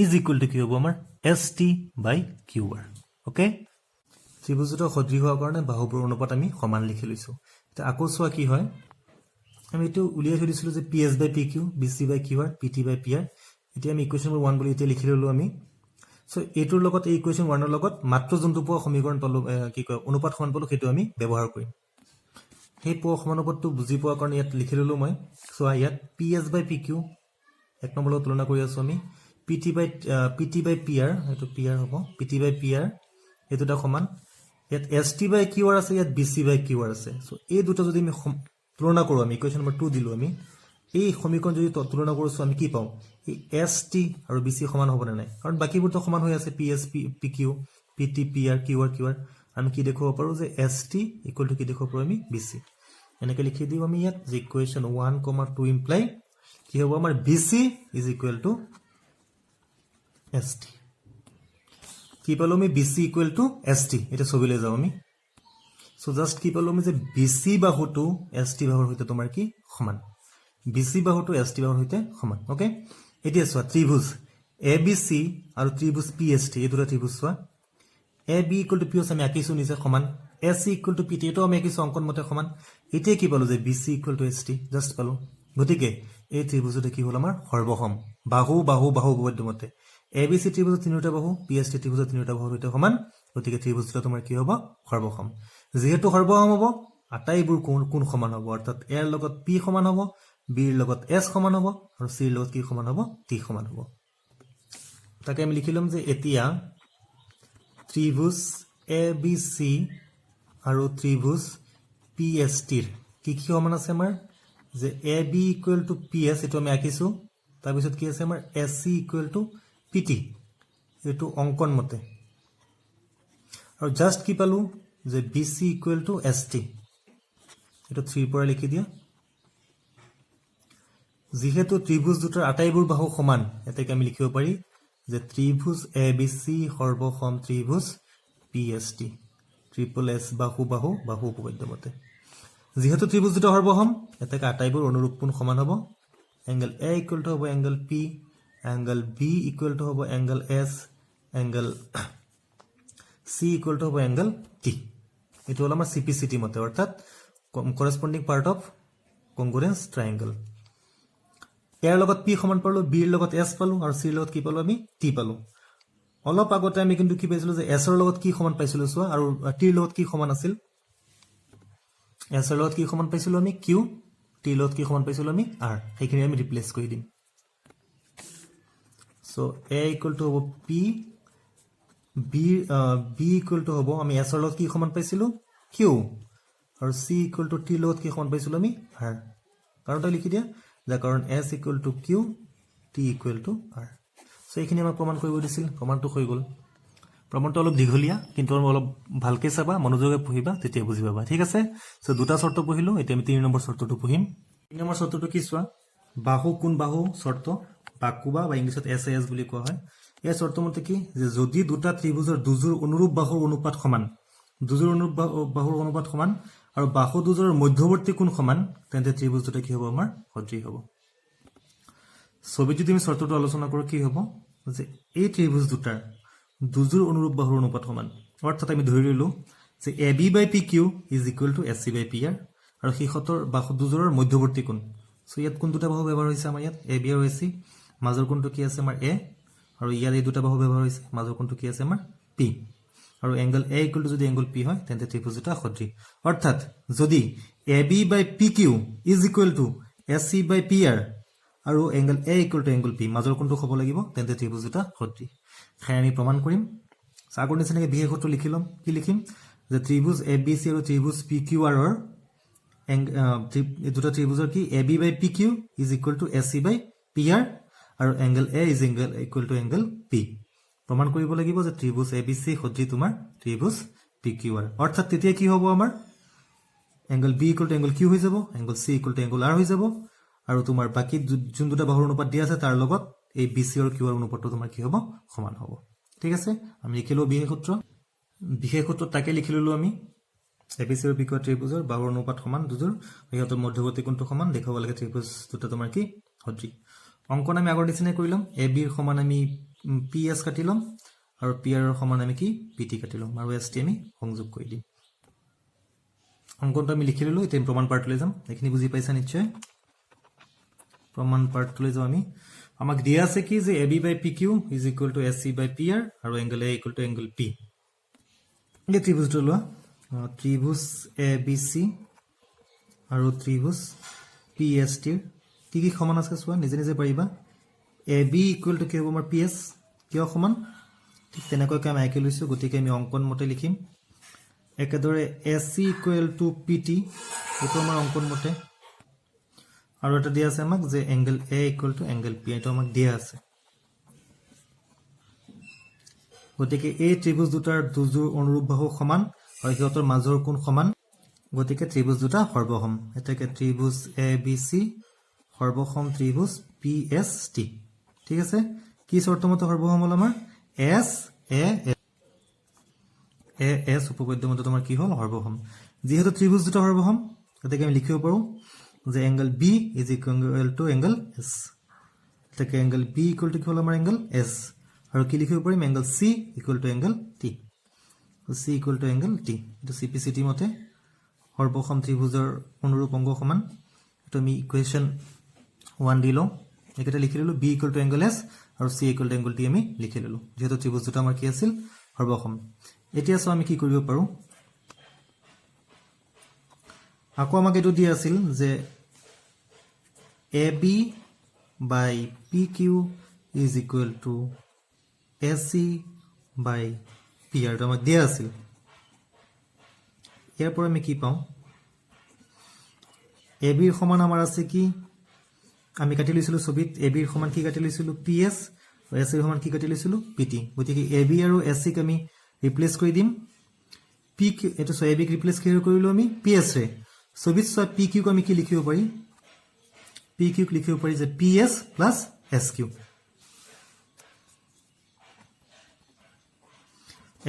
is equal to কি হ'ব আমাৰ ST by QR ওকে ত্ৰিভুজটো সদৃশ হোৱাৰ কাৰণে বাহুৰ অনুপাত আমি সমান লিখি লৈছো তে আকৌ চোৱা কি হয় আমি এটো উলিয়াই থৈছিলো যে PS by PQ BC by QR PT by PR এতিয়া আমি ইকুৱেশ্যন নম্বৰ 1 বুলি এতিয়া লিখি ললো আমি সো এটোৰ লগত এই ইকুৱেশ্যন 1 ৰ লগত মাত্ৰ যোনটো পোৱা সমীকৰণ পালো কি কয় অনুপাত সমান পালো সেইটো আমি ব্যৱহাৰ কৰিম সেই পোৱা সমানুপাতটো বুজি পোৱাৰ কাৰণে ইয়াত লিখি ললো মই সো ইয়াত PS by PQ এক নম্বৰৰ তুলনা কৰি আছো আমি PT by PR এটো PR হ'ব PT by PR এটোটা সমান ইয়াত ST by QR আছে ইয়াত BC by QR আছে সো এই দুটো যদি আমি তুলনা কৰো আমি ইকুৱেশ্যন নম্বৰ 2 দিলো আমি এই সমীকৰণ যদি তুলনা কৰিছো আমি কি পাও এই ST আৰু BC সমান হ'ব না নাই কাৰণ বাকিবোৰ তো সমান হৈ আছে PS PQ PT PR QR আমি কি দেখুৱাব পাৰো যে ST ইকুৱেল টু কি দেখুৱাব পাৰো আমি BC এনেকৈ লিখি দিও আমি ইয়াত যে ইকুৱেশ্যন 1, 2 ইমপ্লাই কি হ'ব আমাৰ BC is equal two ST কি পালো আমি BC ইকুৱেল টু ST এটা ছবিলৈ যাও আমি সো জাস্ট কি পালো আমি যে BC বাহুটো ST বাহুৰ সৈতে তোমাৰ কি সমান BC বাহুটো ST বাহুৰ সৈতে সমান ওকে এতিয়া চোৱা ত্ৰিভুজ ABC আৰু ত্ৰিভুজ PST এই দুটা ত্ৰিভুজ চোৱা AB ইকুৱেল টু PS আমি আঁকিছো নিচে সমান AC ইকুৱেল টু PT এটো আমি আঁকিছো অংকন মতে সমান এতিয়া কি পালো যে BC equal to ST just পালো গতিকে এই ত্ৰিভুজটো কি হ'ল আমাৰ সৰ্বসম বাহু উপপাদ্য মতে ABC ত্ৰিভুজৰ তিনিটা বাহু PST ত্ৰিভুজৰ তিনিটা বাহুৰ সৈতে সমান গতিকে ত্ৰিভুজটো তোমাৰ কি হ'ব সৰ্বসম যেহেতু সৰ্বসম হ'ব আটাইবোৰ কোণ সমান হ'ব অৰ্থাৎ A ৰ লগত P সমান হ'ব B ৰ লগত S সমান হ'ব আৰু C ৰ লগত কি সমান হ'ব T সমান হ'ব তাকে আমি লিখিলম যে এতিয়া ত্ৰিভুজ ABC আৰু ত্ৰিভুজ PST ৰ কি সমান আছে আমাৰ যে AB = PS এটো আমি আঁকিছো তাৰ পিছত কি আছে আমাৰ SC = PT এটো অঙ্কন মতে আৰু জাস্ট কি পালো যে BC = ST এটো 3 পৰা লিখি দিয়া যেহেতু ত্ৰিভুজ দুটাৰ আটাইবোৰ বাহু সমান এটাকে আমি লিখিব পাৰি যে ত্ৰিভুজ ABC সৰ্বসম ত্ৰিভুজ PST ট্ৰিপল S বাহু উপপাদ্য মতে যেহেতু ত্ৰিভুজ দুটা সৰ্বসম এটাকে আটাইবোৰ অনুৰূপ কোণ সমান হ'ব এংগল A = হ'ব এংগল P এংগল B = হ'ব এংগল S এংগল C = হ'ব এংগল T এটো হল আমাৰ CPCT মতে অৰ্থাৎ corresponding part of congruence triangle A ৰ লগত P সমান পালো B ৰ লগত S পালো আৰু C ৰ লগত কি পালো আমি T পালো অলপ আগতে আমি কিন্তু কি পাইছিলো যে S ৰ লগত কি সমান পাইছিলো সোৱা আৰু T ৰ লগত কি সমান আছিল S ৰ লগত কি সমান পাইছিলো আমি Q T ৰ লগত কি সমান পাইছিলো আমি R সেইখিনি আমি ৰিপ্লেস কৰি দিম সো A = হ'ব P B = হ'ব আমি S ৰ লগত কি সমান পাইছিলো Q আৰু C = T লগত কি সমান পাইছিলো আমি R কাৰণটো লিখি দিয়া যে কাৰণ S = Q T = R so এইখিনি আমাক প্ৰমাণ কৰিব দিছিল প্ৰমাণটো হৈ গল প্ৰমাণটো অলপ দীঘলীয়া কিন্তু অলপ ভালকে চাবা মনোযোগে পঢ়িবা তেতিয়া বুজি পাবা ঠিক আছে সো দুটা শৰ্ত পঢ়িলো এতিয়া আমি 3 নম্বৰ শৰ্তটো পঢ়িম 3 নম্বৰ শৰ্তটো কি চোৱা বাহু কোণ বাহু শৰ্ত বাকুবা বা ইংলিছত SAS বুলি কোৱা হয় এই শৰ্ত মতে কি যে যদি দুটা ত্ৰিভুজৰ দুজোৰ অনুৰূপ বাহুৰ অনুপাত সমান দুজোৰ অনুৰূপ বাহুৰ অনুপাত সমান আৰু বাহু দুজোৰৰ মধ্যবৰ্তী কোণ সমান তেন্তে ত্ৰিভুজ দুটা কি হ'ব আমাৰ সদৃশ হ'ব ছবি যদি আমি শৰ্তটো আলোচনা কৰো কি হ'ব যে এই ত্ৰিভুজ দুটাৰ দুজোৰ অনুৰূপ বাহুৰ অনুপাত সমান অৰ্থাৎ আমি ধৰি ললো যে AB/PQ = SC/PR আৰু হিখতৰ বাহু দুজোৰৰ মধ্যবৰ্তী কোণ সো ইয়াত কোন দুটা বাহু ব্যৱহাৰ হৈছে আমাৰ ইয়াত AB আৰু AC মাজৰ কোণটো কি আছে আমাৰ A আৰু ইয়াৰ এই দুটা বাহু ব্যৱহাৰ হৈছে মাজৰ কোণটো কি আছে আমাৰ P আৰু এংগল A = যদি এংগল P হয় তেন্তে ত্ৰিভুজ দুটা সদৃশ অৰ্থাৎ যদি AB/PQ = SC/PR আৰু এংগল A = এংগল P মাজৰ কোণটো হ'ব লাগিব তেন্তে ত্ৰিভুজ দুটা সদৃশ খাই আমি প্ৰমাণ কৰিম আগৰ নিচিনাকৈ বিশেষ সূত্ৰ লিখিলম কি লিখিম যে ত্ৰিভুজ ABC আৰু ত্ৰিভুজ PQR ৰ দুটা ত্ৰিভুজৰ কি AB/PQ = SC/PR আৰু এংগল A = এংগল P প্ৰমাণ কৰিব লাগিব যে ত্ৰিভুজ ABC সদৃশ তোমাৰ ত্ৰিভুজ PQR অৰ্থাৎ তেতিয়া কি হ'ব আমাৰ এংগল B = এংগল Q হৈ যাব এংগল C = এংগল R হৈ যাব আৰু তোমাৰ বাকি যোন দুটা বাহুৰ অনুপাত দিয়া আছে তাৰ লগত এই BC আৰু Q ৰ অনুপাতটো তোমাৰ কি হ'ব সমান হ'ব ঠিক আছে আমি লিখিলো বিশেষ সূত্ৰ তাকে লিখিলো আমি ABC আৰু PQ ত্ৰিভুজৰ বাহুৰ অনুপাত সমান দুজোৰ ইহঁতৰ মধ্যবৰ্তী কোণটো সমান দেখাব লাগে ত্ৰিভুজ দুটা তোমাৰ কি সদৃশ অঙ্কন আমি আগৰ নিচিনাই কৰিলাম AB ৰ সমান আমি PS কাটিলাম আৰু PR ৰ সমান আমি কি PT কাটিলাম আৰু ST আমি সংযোগ কৰি দিম অঙ্কনটো আমি লিখি ললো এতিয়া প্ৰমাণ পাৰ্টলৈ যাম এইখিনি বুজি পাইছা নিশ্চয় প্ৰমাণ পাৰ্টলৈ যাম আমি আমাক দিয়া আছে কি যে AB/PQ = SC/PR আৰু এংগল A = এংগল P এই ত্ৰিভুজটো লোৱা ত্ৰিভুজ ABC আৰু ত্ৰিভুজ PST ৰ কি সমান আছে চোৱা নিজে নিজে পাৰিবা AB = কি হ'ব আমাৰ PS কিয় সমান ঠিক তেনেকৈ আমি আঁকি লৈছো গতিকে আমি অঙ্কন মতে লিখিম একেদৰে SC = PT এটো আমাৰ অঙ্কন মতে আৰু এটা দিয়া আছে আমাক যে এংগল A = এংগল P এটো আমাক দিয়া আছে গতিকে এই ত্ৰিভুজ দুটাৰ দুজোৰ অনুৰূপ বাহু সমান আৰু ইহঁতৰ মাজৰ কোণ সমান গতিকে ত্ৰিভুজ দুটা সৰ্বসম এটাকে ত্ৰিভুজ ABC সৰ্বসম ত্ৰিভুজ PST ঠিক আছে কি শৰ্ত মতে সৰ্বসম হল আমাৰ SAS উপপাদ্য মতে তোমাৰ কি হল সৰ্বসম যেহেতু ত্ৰিভুজ দুটা সৰ্বসম গতিকে আমি লিখিব পাৰো যে এংগল B = এংগল S তাকে এংগল B = কি হল আমাৰ এংগল S আৰু কি লিখিব পাৰিম angle C = angle T C = angle T এটো CPCT মতে সৰ্বসম ত্ৰিভুজৰ অনুৰূপ অংগ সমান এটো আমি ইকুৱেশ্যন 1 দিলো একেটা লিখি ললো B = এংগল S আৰু c equal to angle T আমি লিখি ললো যেহেতু ত্ৰিভুজ দুটা আমাৰ কি আছিল সৰ্বসম এতিয়া সো আমি কি কৰিব পাৰো আকৌ আমাক এটো দিয়া আছিল যে AB by PQ is equal to AC by PR তো আমাক দিয়া আছিল ইয়াৰ পৰা আমি কি পাও AB ৰ সমান আমাৰ আছে কি আমি কাটি লৈছিলো ছবিত AB ৰ সমান কি কাটি লৈছিলো PS আৰু AC ৰ সমান কি কাটি লৈছিলো PT গতিকে AB আৰু AC ক আমি ৰিপ্লেস কৰি দিম PQ এটো সো AB ক ৰিপ্লেস কৰিলো আমি PS ৰে ছবিত সো PQ ক আমি কি লিখিব পাৰি PQ ক লিখিব পাৰি যে PS plus SQ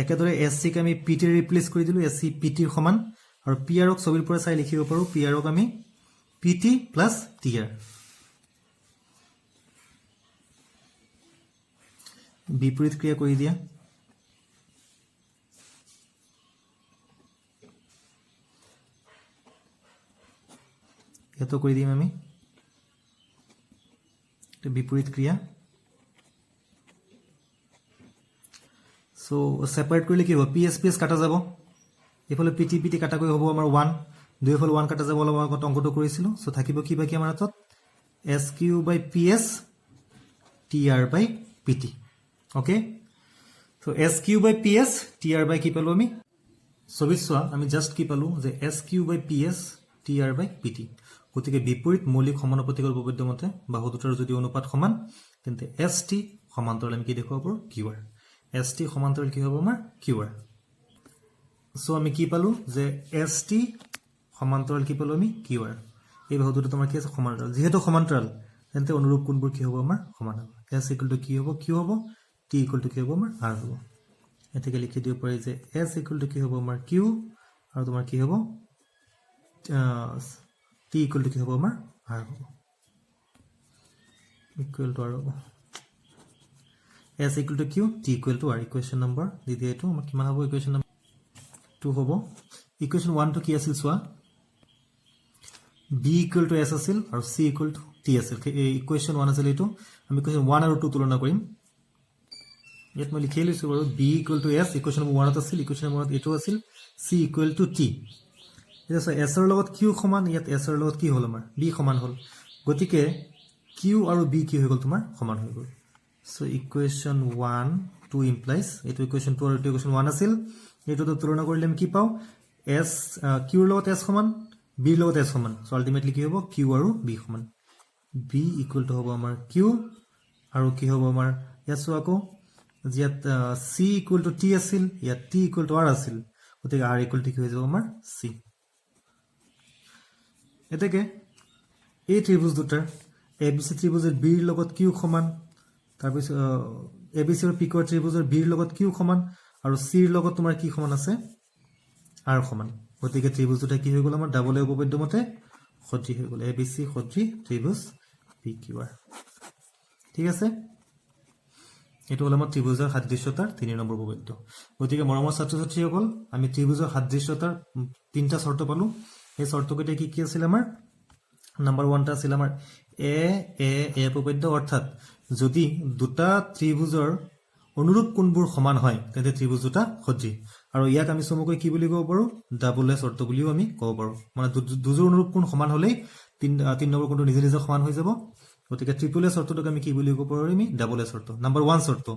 একেদৰে SC ক আমি PT ৰে ৰিপ্লেস কৰি দিলো SC PT ৰ সমান আৰু PR ক ছবিৰ পৰা চাই লিখিব পাৰো PR ক আমি PT plus TR বিপৰীত ক্ৰিয়া কৰি দিয়া এটো কৰি দিম আমি এটা বিপৰীত ক্ৰিয়া সো সেপাৰেট কৰিলে কি হ'ব PS PS কাটা যাব এফালে PT PT কাটা গৈ হ'ব আমাৰ 1 দুইফালে 1 কাটা যাব অলপ আগত অংকটো কৰিছিলো সো থাকিব কি বাকি আমাৰ হাতত SQ by PS TR by PT okay so SQ by PS TR by কি পালো আমি ছবিত সোৱা আমি জাস্ট কি পালো যে SQ by PS TR by PT গতিকে বিপৰীত মৌলিক সমানুপাতিকৰ উপপাদ্য মতে বাহু দুটাৰ যদি অনুপাত সমান তেন্তে ST সমান্তৰাল আমি কি দেখুৱাব পাৰো QR ST সমান্তৰাল কি হ'ব আমাৰ QR সো আমি কি পালো যে ST সমান্তৰাল কি পালো আমি QR এই বাহু দুটা তোমাৰ কি আছে সমান্তৰাল যেহেতু সমান্তৰাল তেন্তে অনুৰূপ কোণবোৰ কি হ'ব আমাৰ সমান হ'ব S ইকুৱেল টু কি হ'ব Q হ'ব T ইকুৱেল টু কি হ'ব আমাৰ R হ'ব এতেকে লিখি দিব পাৰি যে S ইকুৱেল টু কি হ'ব আমাৰ Q আৰু তোমাৰ কি হ'ব T equal to কি হ'ব আমাৰ R হ'ব equal to R হ'ব S equal to Q T equal to R equation number দি দিয়া এটো আমাৰ কিমান হ'ব equation number 2 হ'ব equation 1 to কি আছিল সোৱা B equal to S আছিল আৰু C equal to T আছিল equation 1 আছিল এটো আমি equation 1 আৰু 2 তুলনা কৰিম ইয়াত মই লিখি লৈছো বাৰু B equal to S equation 1 ত আছিল equation 1 ত এটো আছিল C equal to T এটা S ৰ লগত Q সমান ইয়াত S ৰ লগত কি হল আমাৰ B সমান হল গতিকে Q আৰু B কি হৈ গল তোমাৰ সমান হৈ গল সো ইকুৱেচন 1 2 implies এটো ইকুৱেচন 2 আৰু ইকুৱেচন 1 আছিল এটো তুলনা কৰিলে আমি কি পাও S Q ৰ লগত S সমান B ৰ লগত S সমান সো আলটিমেটলি কি হ'ব Q আৰু B সমান B ইকুৱেল টু হ'ব আমাৰ Q আৰু কি হ'ব আমাৰ ইয়াছো আকৌ ইয়াত C ইকুৱেল টু T আছিল ইয়াত T ইকুৱেল টু R আছিল গতিকে R ইকুৱেল টু কি হৈ যাব আমাৰ C এতেকে এই ত্ৰিভুজ দুটাৰ ABC ত্ৰিভুজৰ B ৰ লগত Q সমান তাৰ পিছত ABC আৰু PQ ত্ৰিভুজৰ B ৰ লগত Q সমান আৰু C ৰ লগত তোমাৰ কি সমান আছে R সমান গতিকে ত্ৰিভুজ দুটা কি হৈ গল আমাৰ ডাবল উপপাদ্য মতে সদৃশ হৈ গল ABC সদৃশ ত্ৰিভুজ PQR ঠিক আছে এটো হল আমাৰ ত্ৰিভুজৰ সাদৃশ্যতাৰ 3 নম্বৰ উপপাদ্য গতিকে মৰমৰ ছাত্ৰ-ছাত্ৰীসকল আমি ত্ৰিভুজৰ সাদৃশ্যতাৰ তিনটা শৰ্ত পালো এই শৰ্তকেইটা কি কি আছিল আমাৰ নাম্বাৰ 1 টা আছিল আমাৰ এ উপপাদ্য অৰ্থাৎ যদি দুটা ত্ৰিভুজৰ অনুৰূপ কোণবোৰ সমান হয় তেন্তে ত্ৰিভুজ দুটা সদৃশ আৰু ইয়াক আমি সমকৈ কি বুলি ক'ব পাৰো ডাবল শৰ্ত বুলিও আমি ক'ব পাৰো মানে দুজোৰ অনুৰূপ কোণ সমান হলেই তিন নম্বৰ কোণটো নিজে নিজে সমান হৈ যাব গতিকে ট্ৰিপল শৰ্তটোক আমি কি বুলি ক'ব পাৰো আমি ডাবল শৰ্ত নাম্বাৰ 1 শৰ্ত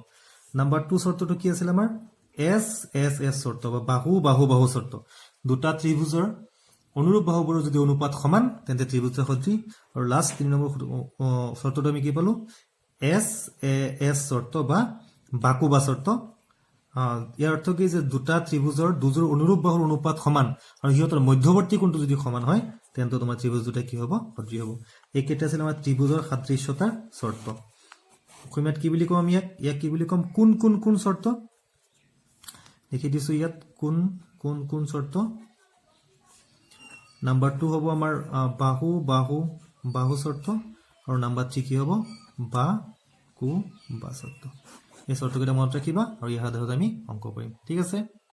নাম্বাৰ 2 শৰ্তটো কি আছিল আমাৰ এস এস এস শৰ্ত বা বাহু বাহু বাহু শৰ্ত দুটা ত্ৰিভুজৰ অনুৰূপ বাহুবোৰৰ যদি অনুপাত সমান তেন্তে ত্ৰিভুজটা সদৃশ আৰু লাষ্ট 3 নম্বৰ শৰ্তটো আমি কি পালো এস এস শৰ্ত বা বাকু বা শৰ্ত ইয়াৰ অৰ্থ কি যে দুটা ত্ৰিভুজৰ দুজোৰ অনুৰূপ বাহুৰ অনুপাত সমান আৰু হিয়তৰ মধ্যৱৰ্তী কোণটো যদি সমান হয় তেন্তে তোমাৰ ত্ৰিভুজ দুটা কি হ'ব সদৃশ হ'ব এই কেইটা আছিল আমাৰ ত্ৰিভুজৰ সাদৃশ্যতাৰ শৰ্ত অসমীয়াত কি বুলি কম আমি ইয়াক কি বুলি কম কোন কোন কোন শৰ্ত লিখি দিছো ইয়াত কোন কোন কোন শৰ্ত নাম্বাৰ 2 হ'ব আমাৰ বাহু বাহু বাহু শৰ্ত আৰু নাম্বাৰ 3 কি হ'ব বা কু বা শৰ্ত এই শৰ্তকেইটা মনত ৰাখিবা আৰু ইয়াৰ আধাৰত আমি অংক কৰিম ঠিক আছে